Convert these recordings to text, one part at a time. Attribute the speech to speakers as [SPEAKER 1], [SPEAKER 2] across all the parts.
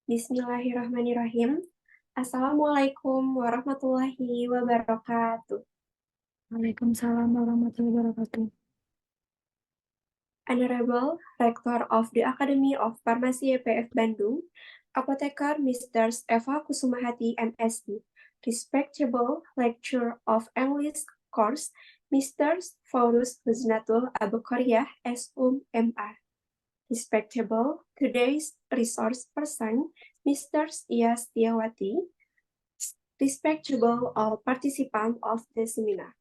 [SPEAKER 1] Bismillahirrahmanirrahim. Assalamualaikum warahmatullahi wabarakatuh.
[SPEAKER 2] Waalaikumsalam warahmatullahi wabarakatuh.
[SPEAKER 1] Honorable Rector of the Academy of Pharmacy EPF Bandung, Apotheker Mr. Eva Kusumahati MSc, Respectable Lecturer of English Course, Mr. Faurus Huznatul Abukariah S.Um MA. Respectable today's resource person, Mr. Iyas Tiawati, respectable all participants of the seminar.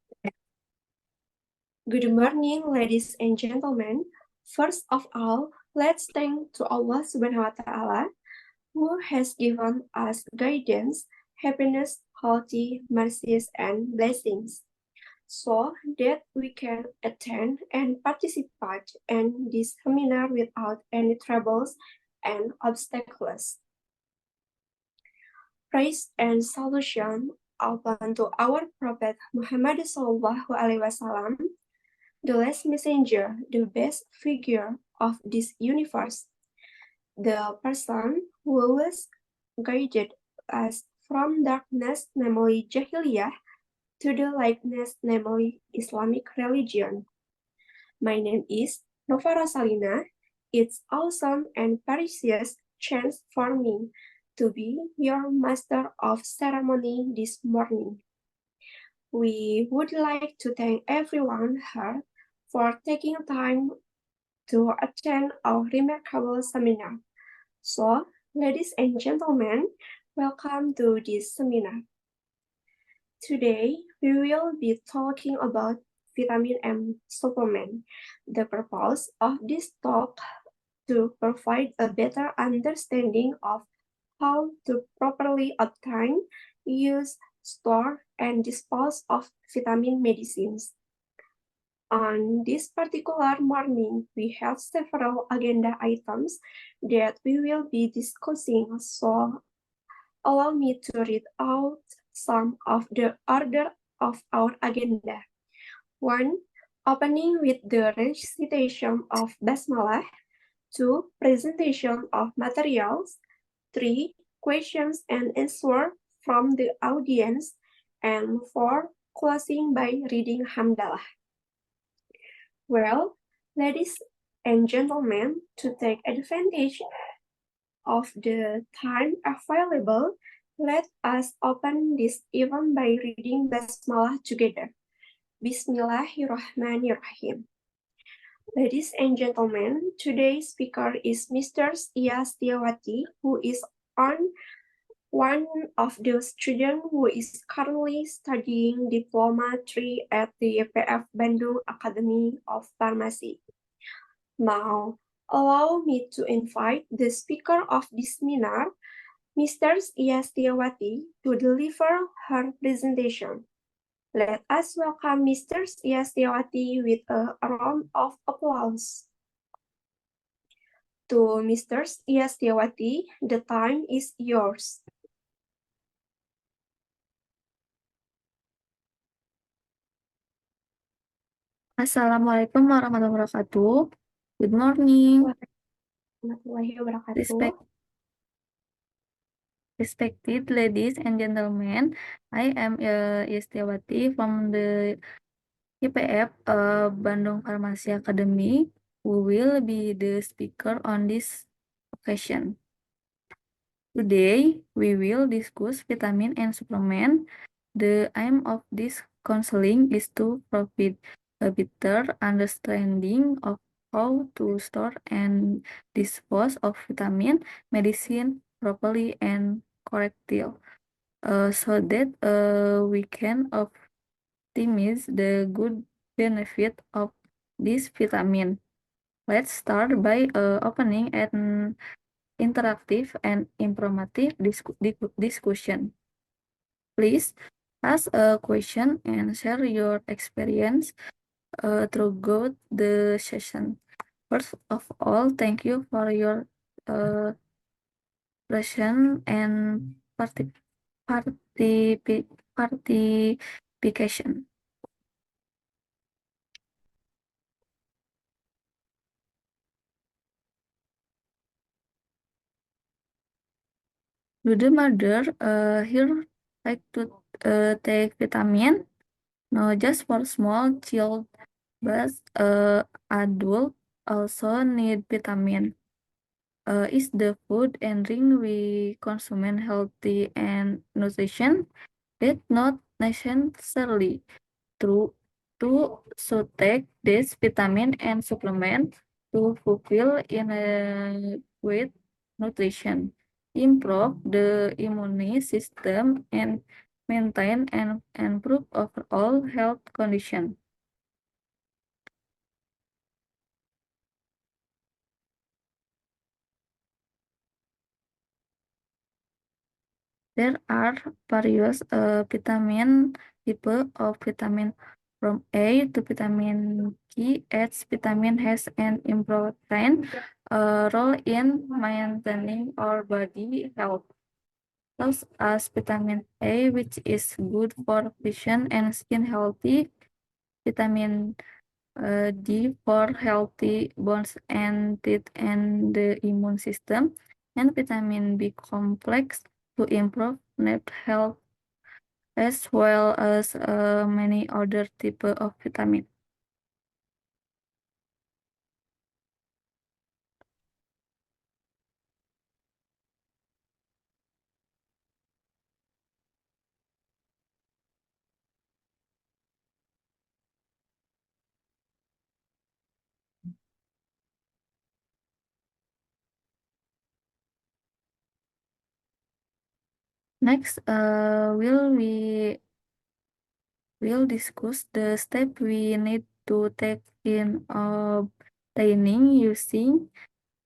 [SPEAKER 1] Good morning, ladies and gentlemen. First of all, let's thank to Allah Subhanahu wa Ta'ala who has given us guidance, happiness, healthy, mercies, and blessings, so that we can attend and participate in this seminar without any troubles and obstacles. Praise and salutation upon to our Prophet Muhammad Sallallahu Alaihi Wasallam, the last messenger, the best figure of this universe, the person who always guided us from darkness, namely Jahiliyah, to the lightness, namely Islamic religion. My name is Nova Rosalina. It's awesome and precious chance for me to be your master of ceremony this morning. We would like to thank everyone here for taking time to attend our remarkable seminar. So, ladies and gentlemen, welcome to this seminar. Today, we will be talking about vitamin M supplement. The purpose of this talk to provide a better understanding of how to properly obtain, use, store, and dispose of vitamin medicines. On this particular morning, we have several agenda items that we will be discussing, so allow me to read out some of the order of our agenda. 1. Opening with the recitation of Basmalah. 2. Presentation of materials. 3. Questions and answers from the audience. And 4. Closing by reading Hamdalah. Well, ladies and gentlemen, to take advantage of the time available, let us open this event by reading Basmalah together. Bismillahirrahmanirrahim. Ladies and gentlemen, today's speaker is Mr. Iyas Tiawati, who is one of those students who is currently studying Diploma 3 at the YPF Bandung Academy of Pharmacy. Now, allow me to invite the speaker of this seminar, Mr. Iyas Tiawati, to deliver her presentation. Let us welcome Mr. Iyas Tiawati with a round of applause. To Mr. Iyas Tiawati, the time is yours.
[SPEAKER 2] Assalamualaikum warahmatullahi wabarakatuh. Good morning,
[SPEAKER 1] Warahmatullahi wabarakatuh.
[SPEAKER 2] respect, respected ladies and gentlemen. I am Istiawati from the IPF Bandung Pharmacy Academy, who will be the speaker on this occasion. Today, we will discuss vitamin and supplement. The aim of this counseling is to provide a better understanding of how to store and dispose of vitamin medicine properly and correctly, so that we can optimize the good benefit of this vitamin. Let's start by opening an interactive and informative discussion. Please ask a question and share your experience throughout the session. First of all, thank you for your uh, presence and participation. Do the mother here like to take vitamin? No, just for small child, but adult also need vitamin. Is the food and drink we consume healthy and nutrition? That not necessarily true. To take this vitamin and supplement to fulfill inadequate nutrition, improve the immune system, and maintain and improve overall health condition. There are various vitamin type of vitamin from A to vitamin K. Each vitamin has an important role in maintaining our body health. Such as vitamin A, which is good for vision and skin healthy, vitamin D for healthy bones and teeth and the immune system, and vitamin B complex to improve nerve health, as well as many other type of vitamin. Next, will discuss the step we need to take in obtaining, using,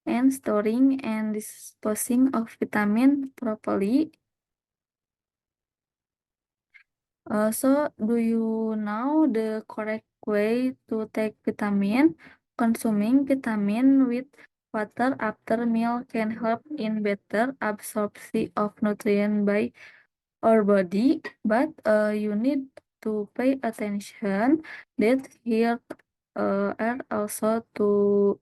[SPEAKER 2] and storing and disposing of vitamin properly. So, do you know the correct way to take vitamin? Consuming vitamin with water after meal can help in better absorption of nutrient by our body, but you need to pay attention that here are also to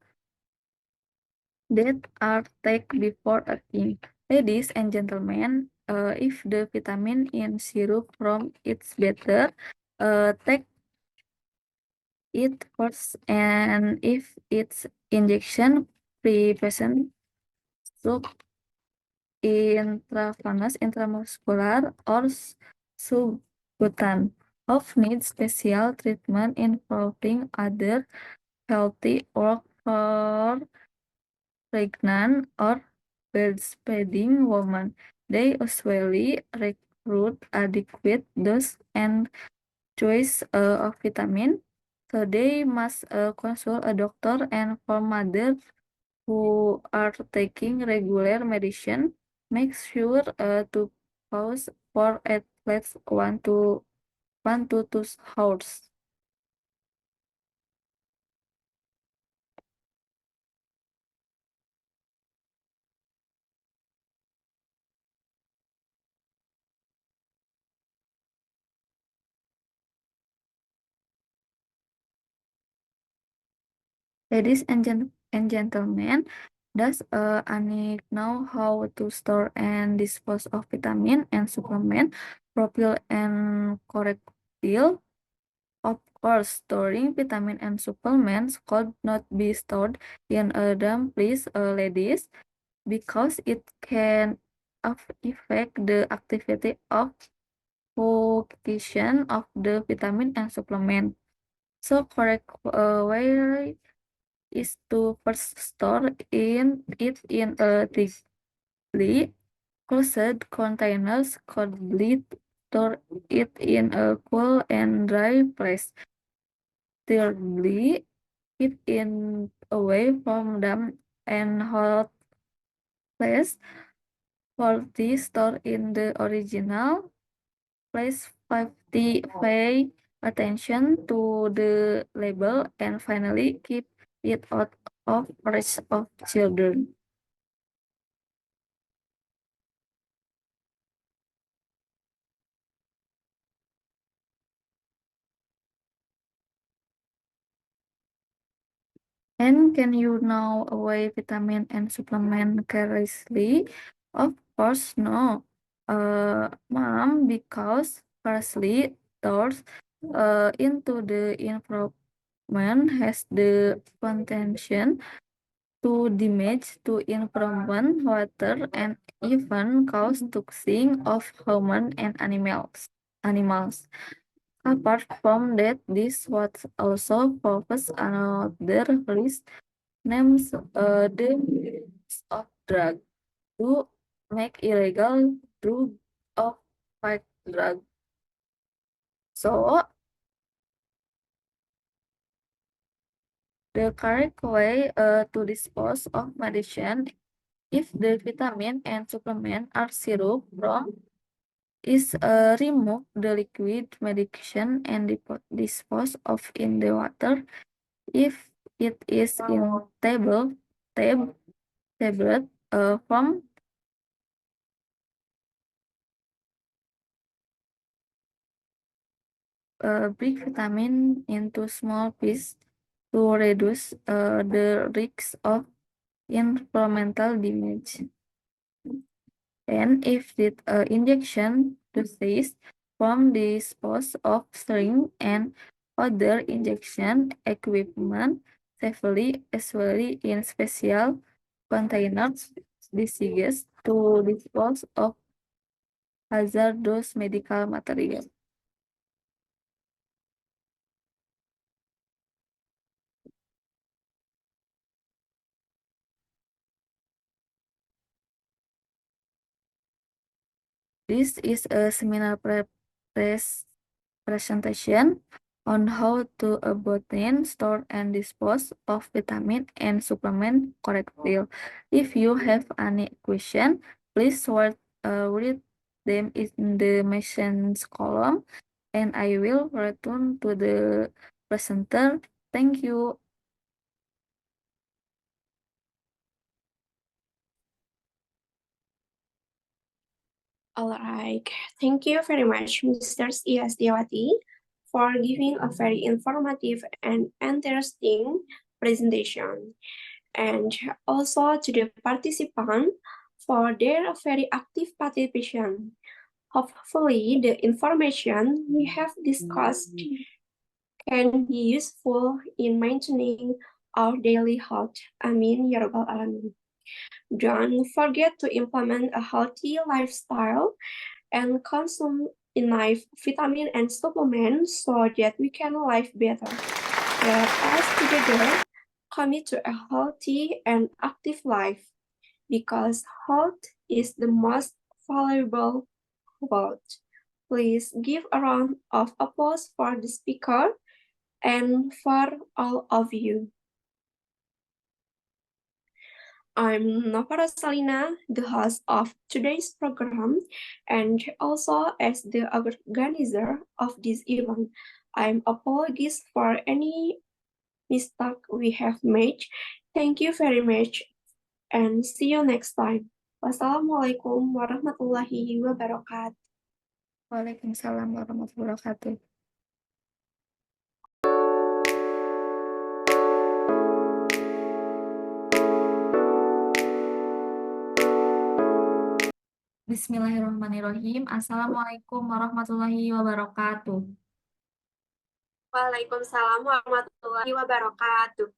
[SPEAKER 2] that are take before eating. Ladies and gentlemen, if the vitamin in syrup from it's better, take it first, and if it's injection, present sub intravenous, intramuscular, or subcutan of needs special treatment involving other healthy or for pregnant or breastfeeding women. They usually recruit adequate dose and choice of vitamin, so they must consult a doctor. And for mothers who are taking regular medicine, make sure to pause for at least 1 to 2 hours. Ladies and gentlemen, does Anik know how to store and dispose of vitamin and supplement properly and correctly? Of course, storing vitamin and supplements could not be stored in a damp place, ladies, because it can affect the activity of function of the vitamin and supplement. So, correct way is to first store it in a thickly closed containers. Coldly store it in a cool and dry place. Thirdly, keep it away from damp and hot place. Fourthly, store in the original place. Fifthly, pay attention to the label. And finally, keep it out of reach of children. And can you now weigh vitamin and supplement carelessly? Of course, no. Mom, because firstly, doors into the improvement has the potential to damage to environment, water, and even cause toxin of human and animals. Apart from that, this was also focus another list names the use of drug to make illegal drug of fight drug. So the correct way to dispose of medicine if the vitamin and supplement are syrup from is remove the liquid medication and dispose of in the water. If it is in tablet form, break vitamin into small pieces to reduce the risk of environmental damage. And if the injection doses from dispose of syringe and other injection equipment safely, especially in special containers, diseases to dispose of hazardous medical material. This is a seminar presentation on how to obtain, store, and dispose of vitamin and supplement correctly. If you have any question, please read them in the mentions column, and I will return to the presenter. Thank you.
[SPEAKER 1] All right. Thank you very much, Mr. Iasdiawati, for giving a very informative and interesting presentation. And also to the participant for their very active participation. Hopefully, the information we have discussed can be useful in maintaining our daily health. Amin ya rabbal alamin. Don't forget to implement a healthy lifestyle and consume enough vitamin and supplements so that we can live better. Let us together commit to a healthy and active life because health is the most valuable wealth. Please give a round of applause for the speaker and for all of you. I'm Nova Rosalina, the host of today's program, and also as the organizer of this event. I'm apologies for any mistake we have made. Thank you very much and see you next time. Wassalamualaikum warahmatullahi wabarakatuh.
[SPEAKER 2] Waalaikumsalam warahmatullahi wabarakatuh. Bismillahirrahmanirrahim. Assalamualaikum warahmatullahi wabarakatuh.
[SPEAKER 1] Waalaikumsalam warahmatullahi wabarakatuh.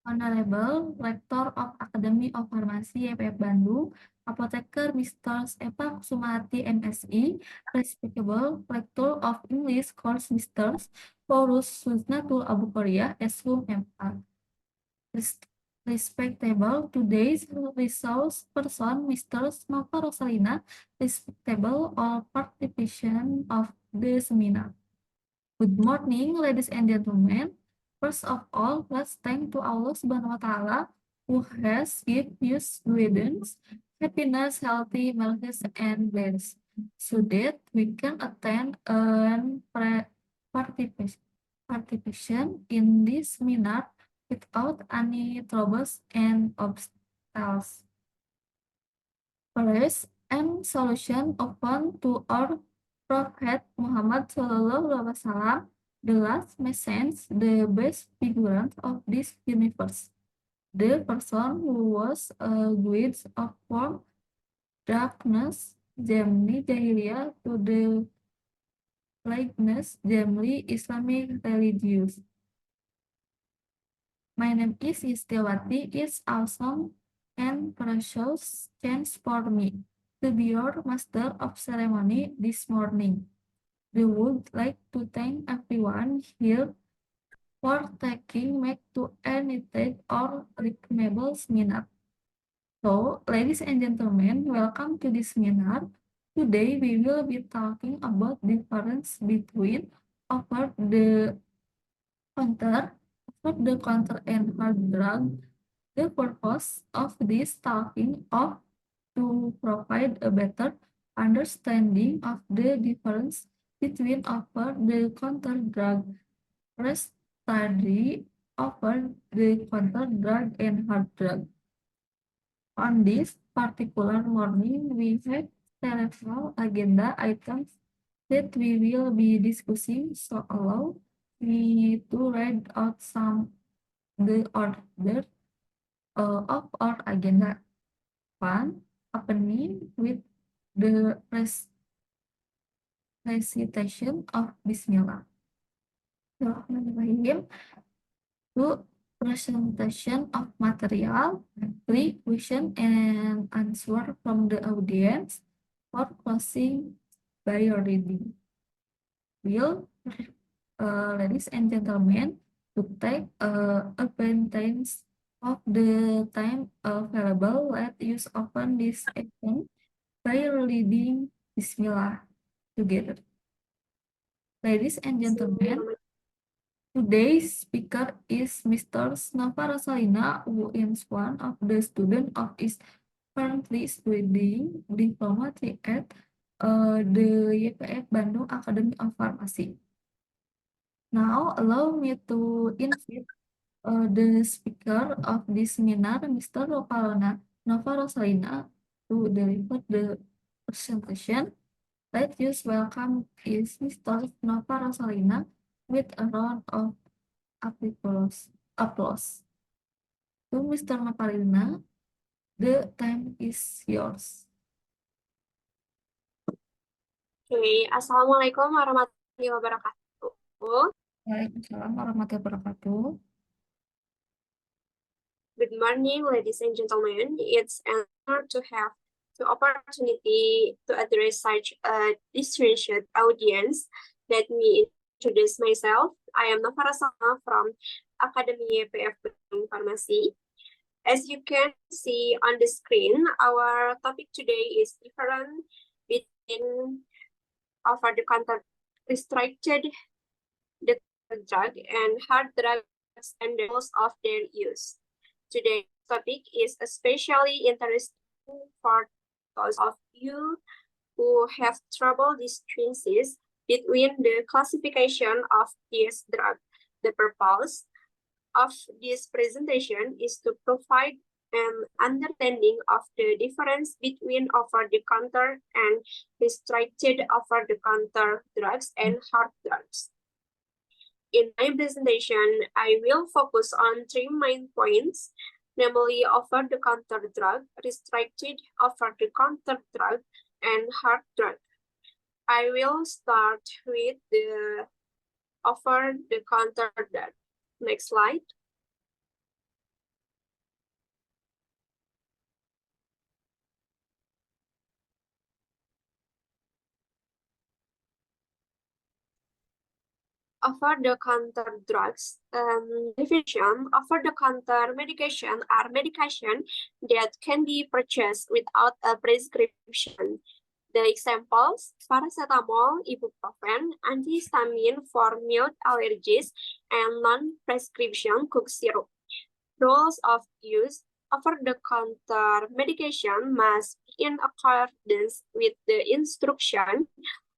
[SPEAKER 2] Honorable Rector of Academy of Pharmacy YPF Bandung, Apotheker Mr. Epa Kusumati MSI, Respectable Rector of English Course Mr. Paulus Suznatul Abu Korea, SHUM MA. Respectable today's resource person, Mr. Nova Rosalina, respectable all participants of the seminar. Good morning, ladies and gentlemen. First of all, let's thank to Allah Subhanahu wa Ta'ala who has given us guidance, happiness, healthy, wellness, and bliss, so that we can attend and participation in this seminar without any troubles and obstacles. Praise and solution upon to our Prophet Muhammad SAW, the last message, the best figurant of this universe, the person who was a guide of form darkness, Jamni Jahiliyah, to the lightness, Jamli Islamic religious. My name is Istiawati. It's awesome and precious chance for me to be your master of ceremony this morning. We would like to thank everyone here for taking me to anything or remarkable seminar. So, ladies and gentlemen, welcome to this seminar. Today we will be talking about difference between over the counter, and hard drug. The purpose of this talking of to provide a better understanding of the difference between over the counter drug. First, study over the counter drug and hard drug. On this particular morning, we have several agenda items that we will be discussing, so allow me to read out some the order of our agenda. 1. Opening with the recitation of Bismillah. Bismillahirrahmanirrahim. 2. Presentation of material. 3. Question and answer from the audience. 4. Closing by reading. Will, ladies and gentlemen, to take advantage of the time available, let us open this event by reading Bismillah together. Ladies and gentlemen, today's speaker is Mr. Nova Rosalina, who is one of the students of is currently studying diplomacy at the YPF Bandung Academy of Pharmacy. Now, allow me to invite the speaker of this seminar, Mr. Nova Rosalina, to deliver the presentation. Let us welcome is Mr. Nova Rosalina with a round of applause. To Mr. Nova Rosalina, the time is yours.
[SPEAKER 1] Oke, Assalamualaikum warahmatullahi wabarakatuh.
[SPEAKER 2] Waalaikumsalam warahmatullahi wabarakatuh.
[SPEAKER 1] Good morning, ladies and gentlemen. It's an honor to have the opportunity to address such a distinguished audience. Let me introduce myself. I am Nova Rosalina from Academy YPF Bandung Pharmacy. As you can see on the screen, our topic today is different between over-the-counter restricted drug and hard drugs and the rules of their use. Today's topic is especially interesting for those of you who have trouble distinguishing between the classification of this drug. The purpose of this presentation is to provide an understanding of the difference between over-the-counter and restricted over-the-counter drugs and hard drugs. In my presentation, I will focus on three main points, namely over-the-counter drug, restricted over-the-counter drug, and hard drug. I will start with the over-the-counter drug. Next slide. Over-the-counter drugs. Definition: over-the-counter medication are medication that can be purchased without a prescription. The examples: paracetamol, ibuprofen, antihistamine for mild allergies, and non-prescription cough syrup. Rules of use: over-the-counter medication must be in accordance with the instruction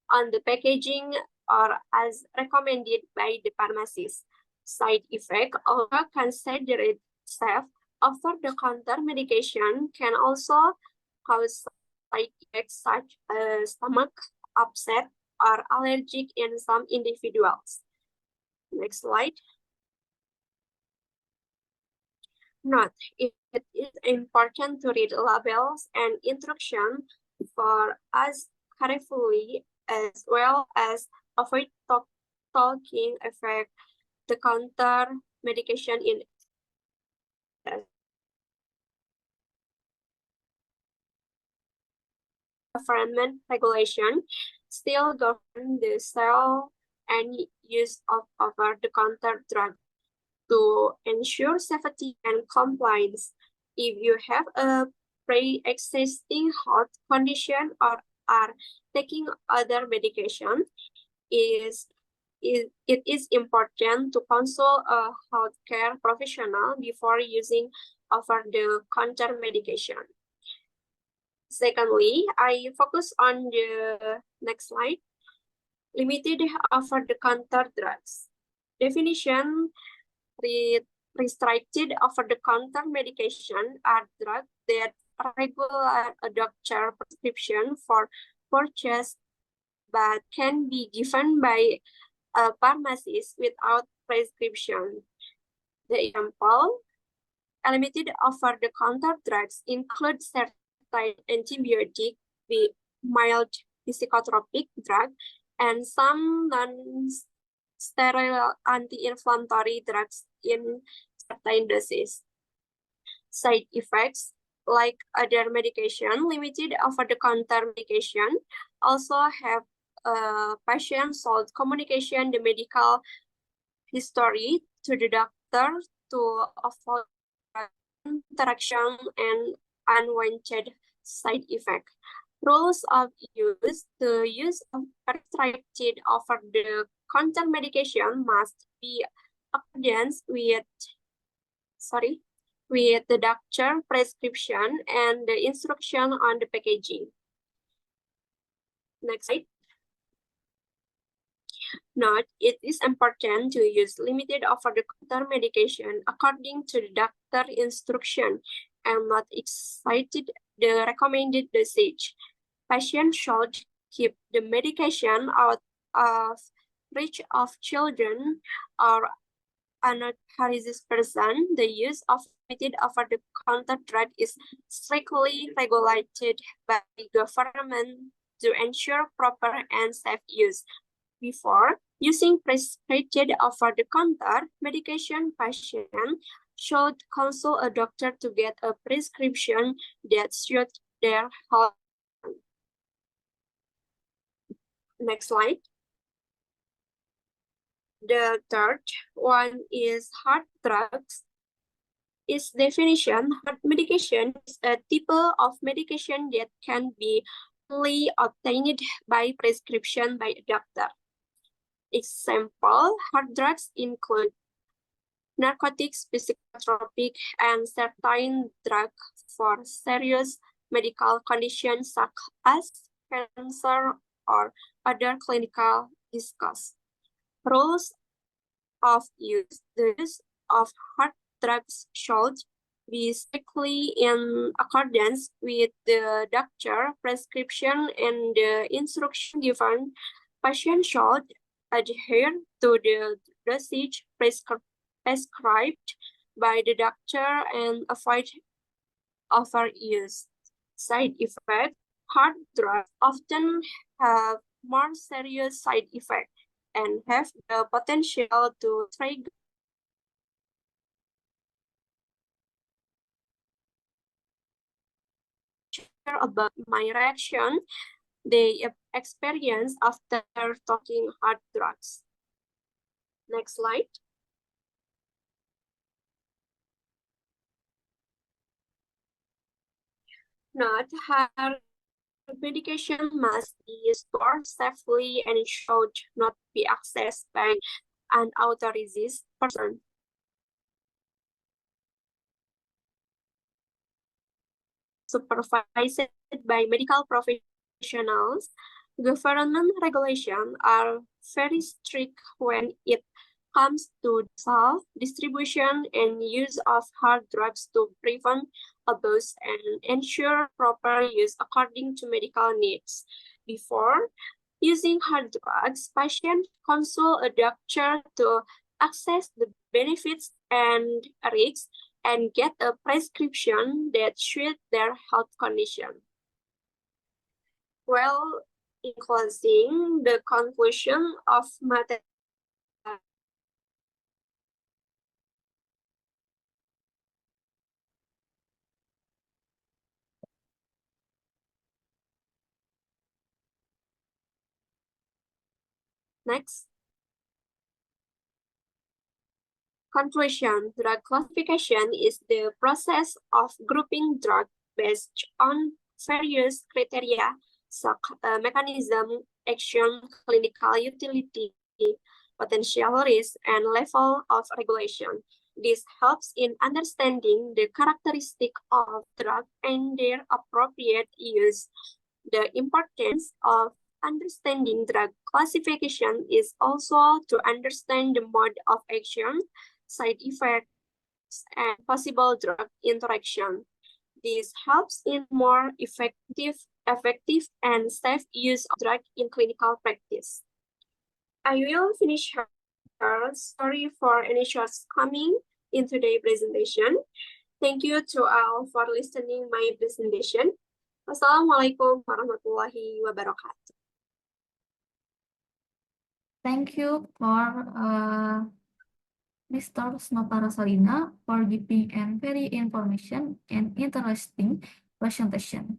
[SPEAKER 1] on the packaging or as recommended by the pharmacist. Side effect: although considered safe, over-the-counter medication can also cause side effects such as stomach upset or allergic in some individuals. Next slide. Note: it is important to read labels and instructions for us carefully, as well as avoid talking affect the counter medication in government regulation still govern the sale and use of over-the-counter drugs to ensure safety and compliance. If you have a pre-existing health condition or are taking other medication, it is important to consult a healthcare professional before using over-the-counter medication. Secondly, I focus on the next slide. Limited over-the-counter drugs. Definition: restricted over-the-counter medication are drugs that regular a doctor prescription for purchase but can be given by a pharmacist without prescription. The example: limited over-the-counter drugs include certain antibiotic, mild psychotropic drug, and some non-steroidal anti-inflammatory drugs in certain doses. Side effects: like other medication, limited over-the-counter medication also have patient should communication the medical history to the doctor to avoid interaction and unwanted side effect. Rules of use: the use of restricted over-the-counter medication must be accordance with the doctor prescription and the instruction on the packaging. Next slide. Note: it is important to use limited over-the-counter medication according to the doctor instruction and not exceed the recommended dosage. Patients should keep the medication out of reach of children or unauthorized person. The use of limited over-the-counter drug is strictly regulated by government to ensure proper and safe use. Before using prescribed over-the-counter medication, patients should consult a doctor to get a prescription that suits their health. Next slide. The third one is hard drugs. Its definition: hard medication is a type of medication that can be only obtained by prescription by a doctor. Example: hard drugs include narcotics, psychotropic, and certain drugs for serious medical conditions such as cancer or other clinical discuss. Rules of use: the use of hard drugs should be strictly in accordance with the doctor prescription and the instruction given. Patients should adhere to the dosage prescribed by the doctor and avoid overuse. Side effects: hard drugs often have more serious side effects and have the potential to trigger about my reaction they experience after taking hard drugs. Next slide. Note: hard medication must be stored safely and should not be accessed by an unauthorized person. Supervised by medical professionals. Government regulations are very strict when it comes to sale, distribution, and use of hard drugs to prevent abuse and ensure proper use according to medical needs. Before using hard drugs, patients consult a doctor to assess the benefits and risks and get a prescription that suits their health condition. Well, in closing, the conclusion of matter. Next. Conclusion. Drug classification is the process of grouping drugs based on various criteria, such mechanism, action, clinical utility, potential risk, and level of regulation. This helps in understanding the characteristic of drug and their appropriate use. The importance of understanding drug classification is also to understand the mode of action, side effects, and possible drug interaction. This helps in more effective and safe use of drug in clinical practice. I will finish here. Sorry for any shortcoming in today's presentation. Thank you to all for listening my presentation. Wassalamualaikum warahmatullahi wabarakatuh.
[SPEAKER 2] Thank you for Mr. Snopara Salina for giving a very information and interesting presentation.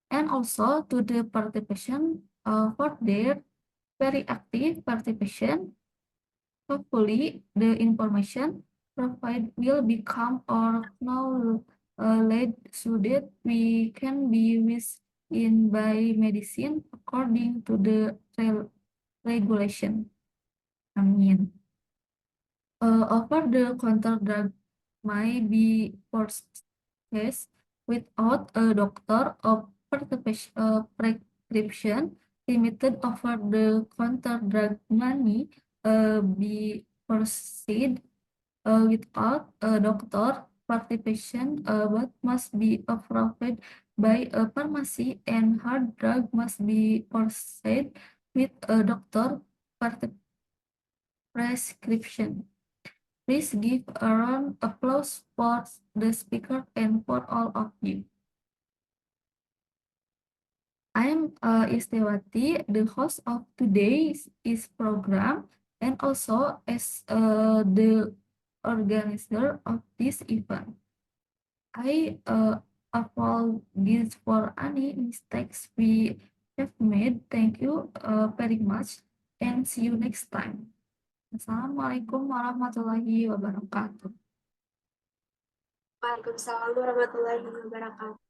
[SPEAKER 2] And also to the participation for their very active participation. Hopefully, the information provided will become our knowledge so that we can be within by medicine according to the regulation. Amin. Over-the-counter drug might be purchased without a doctor or prescription. Limited over-the-counter drug money be purchased without a doctor participation, but must be approved by a pharmacy, and hard drug must be purchased with a doctor prescription. Please give a round of applause for the speaker and for all of you. I am Istiwati, the host of today's program, and also as the organizer of this event. I apologize for any mistakes we have made. Thank you very much, and see you next time. Assalamualaikum warahmatullahi wabarakatuh.
[SPEAKER 1] Waalaikumsalam warahmatullahi wabarakatuh.